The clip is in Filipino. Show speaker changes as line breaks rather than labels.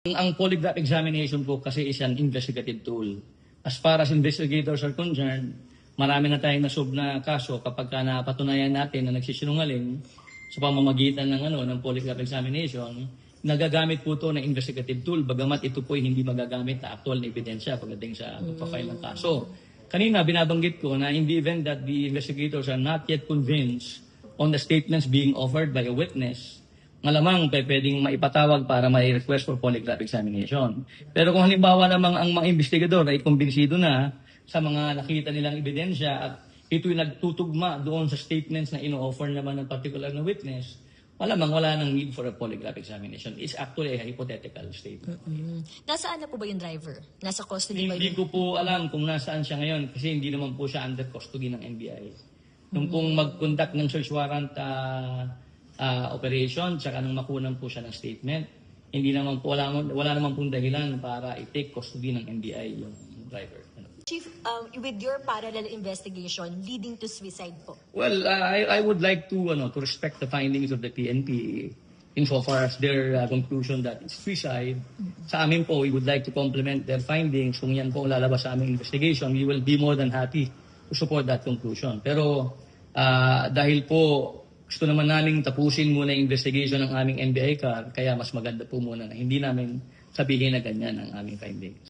Ang polygraph examination po kasi is an investigative tool. As far as investigators are concerned, marami na tayong nasob na kaso kapag napatunayan natin na nagsisinungaling sa pamamagitan ng polygraph examination, nagagamit po ito ng investigative tool, bagamat ito po hindi magagamit na actual na ebidensya pagdating sa pagpapile ng kaso. Kanina binabanggit ko na in the event that the investigators are not yet convinced on the statements being offered by a witness, malamang pwedeng maipatawag para may request for polygraph examination. Pero kung halimbawa namang ang mga investigador ay kumbinsido na sa mga nakita nilang ebidensya at ito'y nagtutugma doon sa statements na ino-offer naman ng particular na witness, malamang wala nang need for a polygraph examination. It's actually a hypothetical statement.
Nasaan na po ba yung driver? Nasa custody ba
Hindi ko po alam kung nasaan siya ngayon kasi hindi naman po siya under custody ng NBI. Nung pong mag-conduct ng search warrant operation, tsaka nung makunan po siya ng statement, hindi naman po, wala naman pong dahilan para i-take custody ng NBI yung driver.
Chief, with your parallel investigation leading to suicide po?
Well, I would like to respect the findings of the PNP insofar as their conclusion that it's suicide. Sa amin po, we would like to complement their findings. Kung yan po lalabas sa aming investigation, we will be more than happy to support that conclusion. Pero dahil po gusto naman namin tapusin muna yung investigation ng aming NBI car, kaya mas maganda po muna na hindi namin sabihin na ganyan ang aming findings.